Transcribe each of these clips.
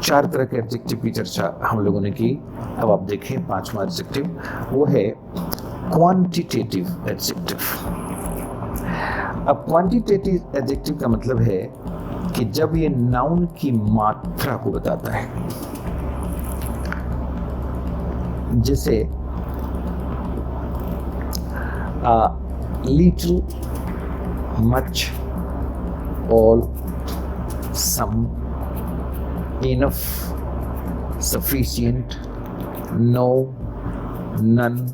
4 तरह के एडजेक्टिव की चर्चा हम लोगों ने की। अब आप देखें 5वां एडजेक्टिव, वो है क्वांटिटेटिव एडजेक्टिव। अब क्वांटिटेटिव एडजेक्टिव का मतलब है कि जब ये नाउन की मात्रा को बताता है, जैसे little, much, all, some, enough, sufficient, no, none,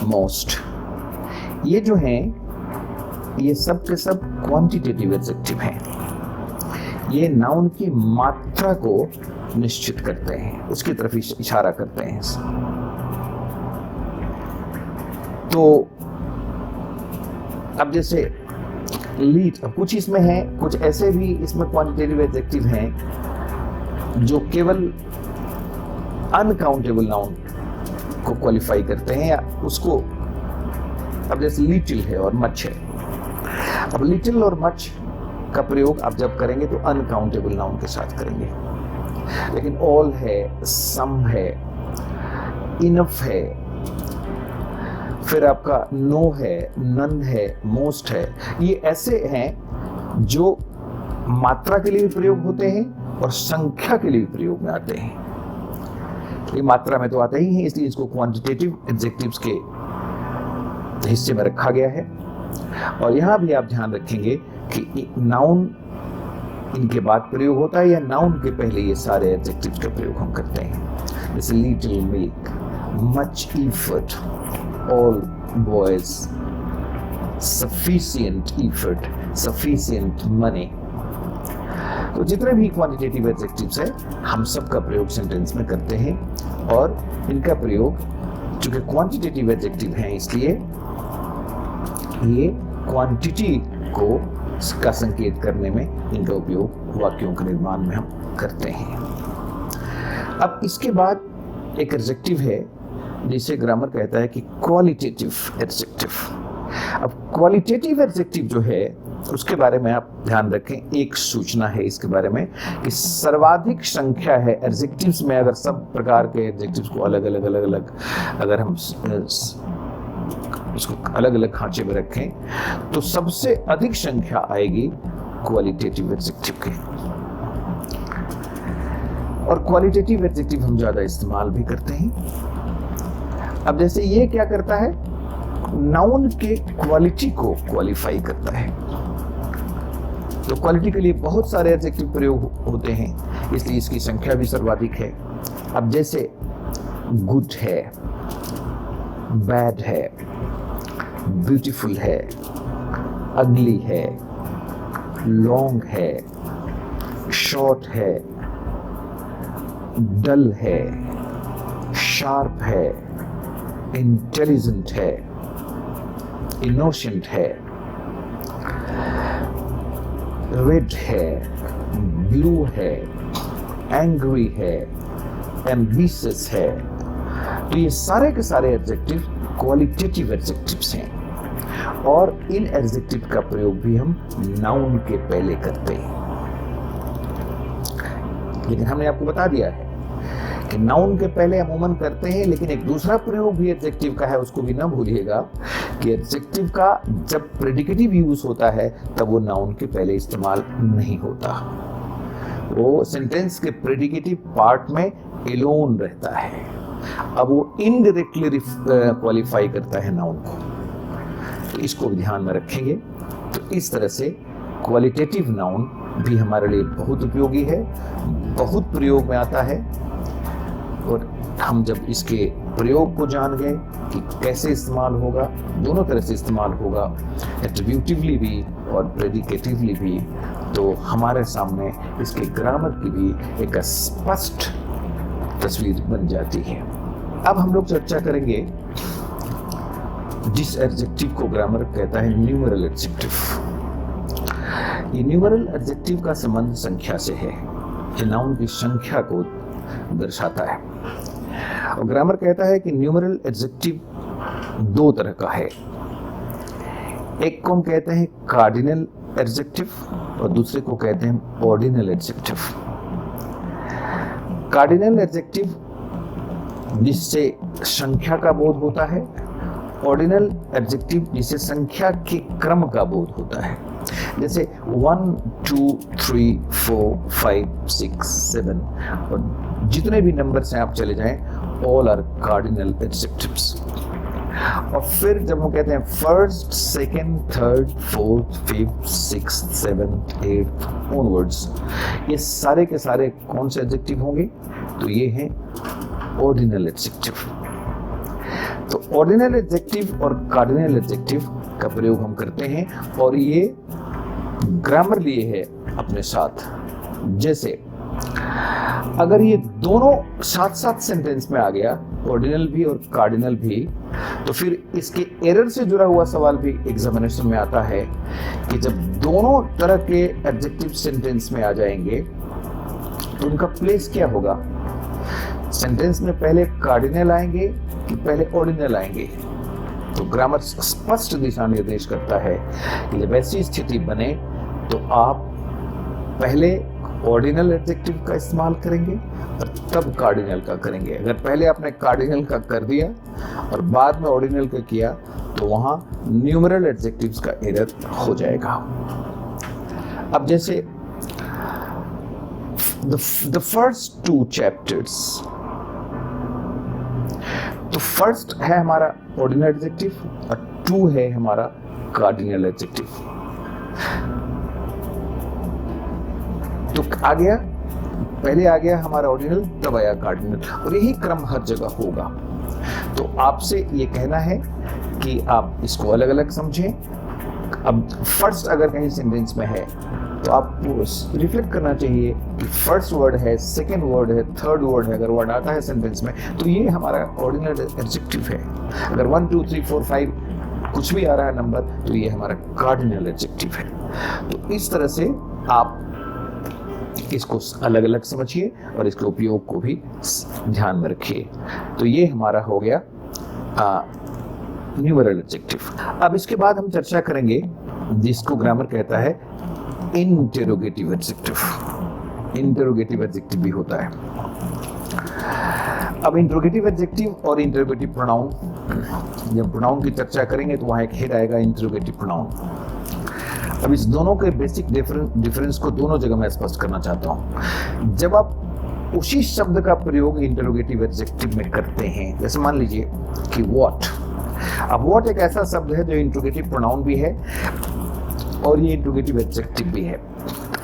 most, ये जो हैं ये सब के सब क्वांटिटेटिव एडजेक्टिव हैं। ये नाउन की मात्रा को निश्चित करते हैं, उसकी तरफ इशारा करते हैं। तो अब जैसे लीड, अब कुछ इसमें है, कुछ ऐसे भी इसमें क्वांटिटेटिव एडजेक्टिव हैं जो केवल अनकाउंटेबल नाउन को क्वालिफाई करते हैं या उसको, अब जैसे लिटिल है और मच है। अब लिटिल और मच का प्रयोग आप जब करेंगे तो अनकाउंटेबल नाउन के साथ करेंगे, लेकिन ऑल है, सम है, इनफ है, फिर आपका नो है, नन है, मोस्ट है, ये ऐसे हैं जो मात्रा के लिए भी प्रयोग होते हैं और संख्या के लिए भी प्रयोग में आते हैं। ये मात्रा में तो आते ही हैं, इसलिए इसको क्वांटिटेटिव एडजेक्टिव्स के हिस्से में रखा गया है। और यहां भी आप ध्यान रखेंगे कि नाउन इनके बाद प्रयोग होता है या नाउन के पहले ये सारे एडजेक्टिव्स का प्रयोग हम करते हैं। जैसे little milk, much effort, all boys, sufficient effort, sufficient money. तो जितने भी क्वांटिटेटिव एडजेक्टिव्स हैं हम सब का प्रयोग सेंटेंस में करते हैं, और इनका प्रयोग चूंकि क्वांटिटेटिव एडजेक्टिव हैं इसलिए ये क्वांटिटी को का संकेत करने में इनका उपयोग वाक्यों के निर्माण में हम करते हैं। अब इसके बाद एक एडजेक्टिव है जिसे ग्रामर कहता है कि क्वालिटेटिव एडजेक्टिव। अब क्वालिटेटिव एडजेक्टिव जो है उसके बारे में आप ध्यान रखें, एक सूचना है इसके बारे में कि सर्वाधिक संख्या है एडजेक्टिव्स में। अगर सब प्रकार के एडजेक्टिव्स को अलग अलग अगर हम उसको अलग अलग खांचे में रखें तो सबसे अधिक संख्या आएगी क्वालिटेटिव एडजेक्टिव की। और क्वालिटेटिव एडजेक्टिव हम ज्यादा इस्तेमाल भी करते हैं। अब जैसे ये क्या करता है, नाउन के क्वालिटी को क्वालिफाई करता है। तो क्वालिटी के लिए बहुत सारे एडजेक्टिव प्रयोग होते हैं, इसलिए इसकी संख्या भी सर्वाधिक है। अब जैसे गुड है, बैड है, ब्यूटीफुल है, अगली है, लॉन्ग है, शॉर्ट है, डल है, शार्प है, इंटेलिजेंट है, इनोसेंट है, रेड है, ब्लू है, एंग्री है, एम्बिशियस है। तो ये सारे के सारे एडजेक्टिव क्वालिटेटिव एडजेक्टिव्स हैं, और इन एडजेक्टिव का प्रयोग भी हम नाउन के पहले करते हैं। लेकिन हमने आपको बता दिया है कि नाउन के पहले अमूमन करते हैं, लेकिन एक दूसरा प्रयोग भी एडजेक्टिव का है, उसको भी ना भूलिएगा कि एडजेक्टिव का जब प्रेडिकेटिव यूज होता है तब वो नाउन के पहले इस्तेमाल नहीं होता, वो सेंटेंस के प्रेडिकेटिव पार्ट में एलोन रहता है। अब वो इनडायरेक्टली क्वालिफाई करता है नाउन को, तो इसको भी ध्यान में रखेंगे। तो इस तरह से क्वालिटेटिव नाउन भी हमारे लिए बहुत उपयोगी है, बहुत प्रयोग में आता है, और हम जब इसके प्रयोग को जान गए कि कैसे इस्तेमाल होगा, दोनों तरह से इस्तेमाल होगा, एट्रीब्यूटिवली भी और प्रेडिकेटिवली भी, तो हमारे सामने इसके ग्रामर की भी एक स्पष्ट तस्वीर बन जाती है। अब हम लोग चर्चा करेंगे जिस एडजेक्टिव को ग्रामर कहता है न्यूमेरल एडजेक्टिव। ये न्यूमेरल एडजेक्टिव का संबंध संख्या से है, ये नाउन की संख्या को दर्शाता है। और ग्रामर कहता है कि न्यूमेरल एडजेक्टिव दो तरह का है, एक को हम कहते हैं कार्डिनल एडजेक्टिव और दूसरे को कहते हैं ऑर्डिनल एडजेक्टिव। कार्डिनल एडजेक्टिव जिससे संख्या का बोध होता है, ऑर्डिनल एडजेक्टिव जिसे संख्या के क्रम का बोध होता है। जैसे 1 2 3 4 5 6 7 और जितने भी नंबर्स हैं आप चले जाएं, ऑल आर कार्डिनल एडजेक्टिव्स। और फिर जब हम कहते हैं first, second, third, fourth, fifth, sixth, seventh, eighth onwards, ये सारे के सारे कौन से एडजेक्टिव होंगे? तो ये हैं ऑर्डिनल एडजेक्टिव। तो ऑर्डिनल एडजेक्टिव और कार्डिनल एडजेक्टिव का प्रयोग हम करते हैं और ये ग्रामर लिए है अपने साथ। जैसे अगर ये दोनों साथ साथ सेंटेंस में आ गया, ऑर्डिनल भी और कार्डिनल भी, तो फिर इसके एरर से जुड़ा हुआ सवाल भी एग्जामिनेशन में आता है कि जब दोनों तरह के एडजेक्टिव सेंटेंस में आ जाएंगे तो उनका प्लेस क्या होगा? सेंटेंस में पहले कार्डिनल आएंगे कि पहले ऑर्डिनल आएंगे? तो ग्रामर स्पष्ट दिशा निर्देश करता है कि जब ऐसी स्थिति बने तो आप पहले ऑर्डिनल एडजेक्टिव का इस्तेमाल करेंगे और तब कार्डिनल का करेंगे। अगर पहले आपने कार्डिनल का कर दिया और बाद में ऑर्डिनल का किया तो वहां न्यूमरल एडजेक्टिव्स का एरर हो जाएगा। अब जैसे the first two chapters, तो फर्स्ट है हमारा ऑर्डिनल एडजेक्टिव और 2 है हमारा कार्डिनल एडजेक्टिव। तो आ गया, पहले आ गया हमारा ऑर्डिनल, तब आया कार्डिनल, और यही क्रम हर जगह होगा। तो आपसे ये कहना है कि आप इसको अलग अलग समझें। अब फर्स्ट अगर कहीं सेंटेंस में है तो आपको रिफ्लेक्ट करना चाहिए कि फर्स्ट वर्ड है, सेकंड वर्ड है, थर्ड वर्ड है। अगर वर्ड आता है सेंटेंस में तो ये हमारा ऑर्डिनल एडजेक्टिव है। अगर 1 2 3 4 5 कुछ भी आ रहा है नंबर तो ये हमारा कार्डिनल एडजेक्टिव है। तो इस तरह से आप इसको अलग अलग समझिए और इसके उपयोग को भी ध्यान में रखिए। तो ये हमारा हो गया न्यूमरल एडजेक्टिव। अब इसके बाद हम चर्चा करेंगे जिसको ग्रामर कहता है इंटेरोगेटिव एडजेक्टिव। इंटेरोगेटिव एडजेक्टिव भी होता है। अब इंटेरोगेटिव एडजेक्टिव और इंटेरोगेटिव प्रोनाउन, जब प्रोनाउन की चर्चा करेंगे तो वहां एक हेड आएगा इंटेरोगेटिव प्रोनाउन। अब इस दोनों के बेसिक डिफरेंस को दोनों जगह मैं स्पष्ट करना चाहता हूं। जब आप उसी शब्द का प्रयोग इंटेरोगेटिव एडजेक्टिव में करते हैं, जैसे मान लीजिए कि व्हाट। अब व्हाट एक ऐसा शब्द है जो इंटेरोगेटिव प्रोनाउन भी है और ये इंटेरोगेटिव एडजेक्टिव भी है।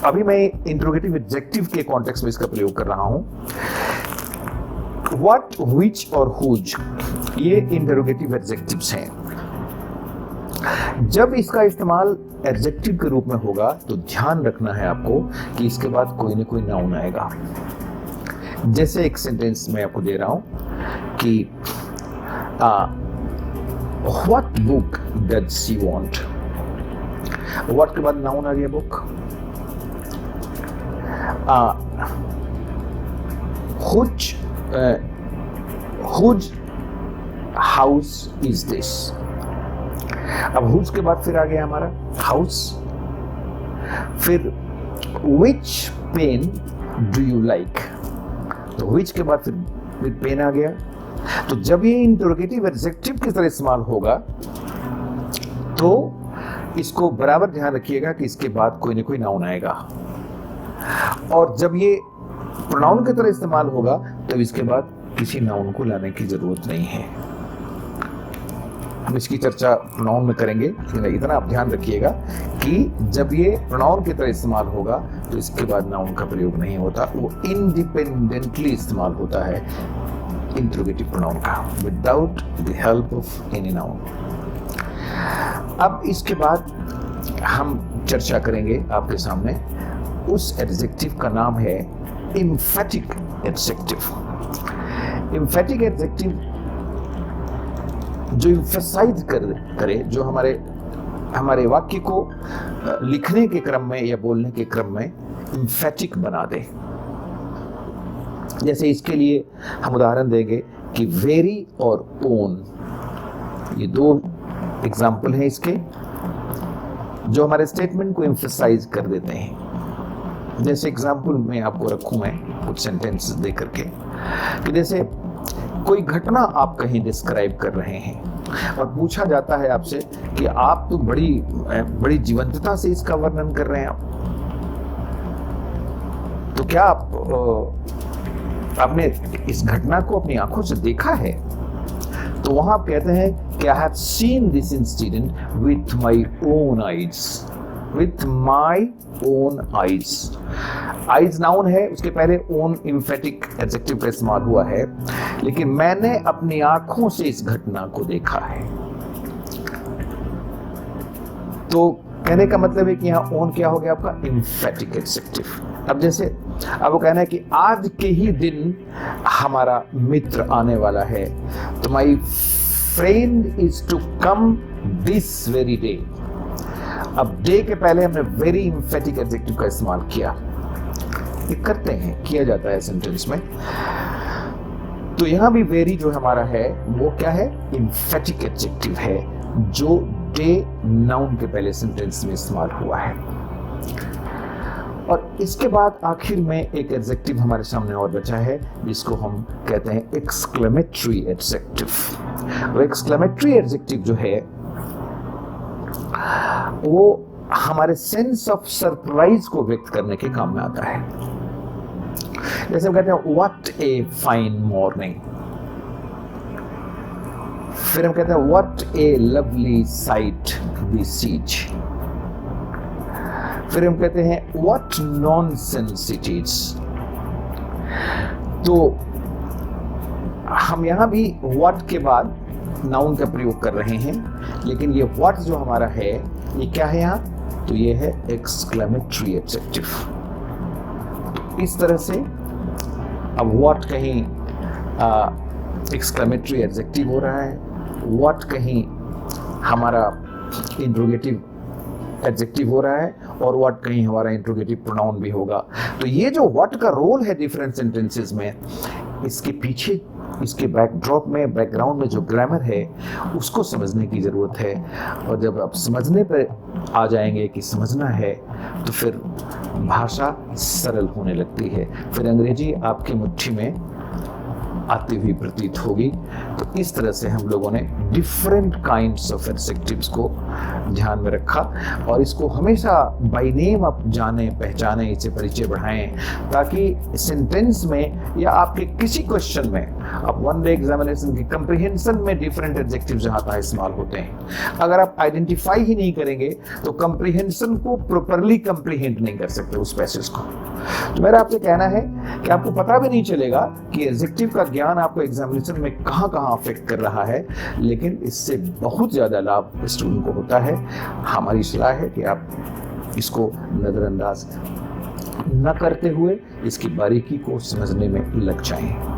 अभी मैं इंटेरोगेटिव एडजेक्टिव के कॉन्टेक्स्ट में इसका प्रयोग कर रहा हूं। व्हाट, व्हिच और हुज ये इंटेरोगेटिव एडजेक्टिव्स हैं। जब इसका इस्तेमाल एडजेक्टिव के रूप में होगा तो ध्यान रखना है आपको कि इसके बाद कोई ना कोई नाउन आएगा। जैसे एक सेंटेंस में आपको दे रहा हूं कि what book does she want. What के बाद नाउन आ गया book. Whose house is this. अब हुज के बाद फिर आ गया हमारा हाउस। फिर which pen do you like. तो विच के बाद फिर पेन आ गया। तो जब ये इंटरोगेटिव एडजेक्टिव की तरह इस्तेमाल होगा तो इसको बराबर ध्यान रखिएगा कि इसके बाद कोई ना कोई नाउन आएगा। और जब ये प्रोनाउन की तरह इस्तेमाल होगा तो इसके बाद किसी नाउन को लाने की जरूरत नहीं है। हम इसकी चर्चा प्रोनाउन में करेंगे, लेकिन इतना आप ध्यान रखिएगा कि जब ये प्रोनाउन की तरह इस्तेमाल होगा तो इसके बाद नाउन का प्रयोग नहीं होता, वो इंडिपेंडेंटली इस्तेमाल होता है इंटरोगेटिव प्रोनाउन का, without the help of any noun. अब इसके बाद हम चर्चा करेंगे आपके सामने उस एडजेक्टिव का नाम है एम्फेटिक एडजेक्टिव। एम्फेटिक एडजेक्टिव जो एम्फसाइज करे, जो हमारे वाक्य को लिखने के क्रम में या बोलने के क्रम में एम्फेटिक बना दे। जैसे इसके लिए हम उदाहरण देंगे कि वेरी और ओन, ये 2 एग्जाम्पल हैं इसके जो हमारे स्टेटमेंट को एम्फसाइज कर देते हैं। जैसे एग्जाम्पल में आपको रखूं मैं कुछ सेंटेंस दे करके, कि जैसे कोई घटना आप कहीं डिस्क्राइब कर रहे हैं और पूछा जाता है आपसे कि आप तो बड़ी जीवंतता से इसका वर्णन कर रहे हैं आप, तो क्या आपने इस घटना को अपनी आंखों से देखा है? तो वहां आप कहते हैं कि I have seen this incident with my own eyes, with my own eyes. Eyes noun है, उसके पहले ओन एम्फेटिक एडजेक्टिव का इस्तेमाल हुआ है, लेकिन मैंने अपनी आंखों से इस घटना को देखा है। तो कहने का मतलब है कि यहाँ ओन क्या हो गया आपका? Emphatic adjective. अब वो कहना है कि आज के ही दिन हमारा मित्र आने वाला है, तो my friend is to come this very day. अब डे के पहले हमने वेरी एम्फेटिक एडजेक्टिव का इस्तेमाल किया, ये करते हैं, किया जाता है सेंटेंस में। तो यहां भी वेरी जो हमारा है वो क्या है? एम्फेटिक एडजेक्टिव है, जो डे नाउन के पहले सेंटेंस में इस्तेमाल हुआ है। और इसके बाद आखिर में एक एडजेक्टिव हमारे सामने और बचा है, जिसको हम कहते हैं एक्सक्लेमेटरी एडजेक्टिव। वो एक्सक्लेमेटरी एडजेक्टिव जो है वो हमारे सेंस ऑफ सरप्राइज को व्यक्त करने के काम में आता है। जैसे हम कहते हैं व्हाट ए फाइन मॉर्निंग, फिर हम कहते हैं what a lovely sight this sees, फिर हम कहते हैं व्हाट नॉनसेंस इट इज। तो हम यहां भी व्हाट के बाद नाउन का प्रयोग कर रहे हैं, लेकिन ये व्हाट जो हमारा है ये क्या है यहाँ? तो ये है एक्सक्लेमेटरी एडजेक्टिव। इस तरह से अब व्हाट कहीं एक्सक्लेमेटरी एडजेक्टिव हो रहा है, व्हाट कहीं हमारा इंट्रोगेटिव एडजेक्टिव हो रहा है, और व्हाट कहीं हमारा इंट्रोगेटिव प्रोनाउन भी होगा। तो ये जो व्हाट का रोल है डिफरेंट सेंटेंसेस में, इसके पीछे, इसके बैकड्रॉप में, बैकग्राउंड में जो ग्रामर है उसको समझने की ज़रूरत है। और जब आप समझने पर आ जाएंगे कि समझना है, तो फिर भाषा सरल होने लगती है, फिर अंग्रेजी आपकी मुट्ठी में आती हुई प्रतीत होगी। तो इस तरह से हम लोगों ने डिफरेंट काइंड्स ऑफ एडजेक्टिव्स को ध्यान में रखा, और इसको हमेशा बाय नेम आप जाने, पहचाने, इससे परिचय बढ़ाएं, ताकि सेंटेंस में या आपके किसी क्वेश्चन में, आप वन डे एग्जामिनेशन की कंप्रीहेंशन में डिफरेंट एडजेक्टिव जहां तहां इस्तेमाल होते हैं, अगर आप आइडेंटिफाई ही नहीं करेंगे तो कंप्रीहेंशन को प्रॉपरली कंप्रीहेंड नहीं कर सकते उस पैसेज को। तो मेरा आपसे कहना है कि आपको पता भी नहीं चलेगा कि एडजेक्टिव का ज्ञान आपको एग्जामिनेशन में कहां कहां अफेक्ट कर रहा है, लेकिन इससे बहुत ज्यादा लाभ स्टूडेंट को होता है। हमारी सलाह है कि आप इसको नजरअंदाज न करते हुए इसकी बारीकी को समझने में लग जाएं।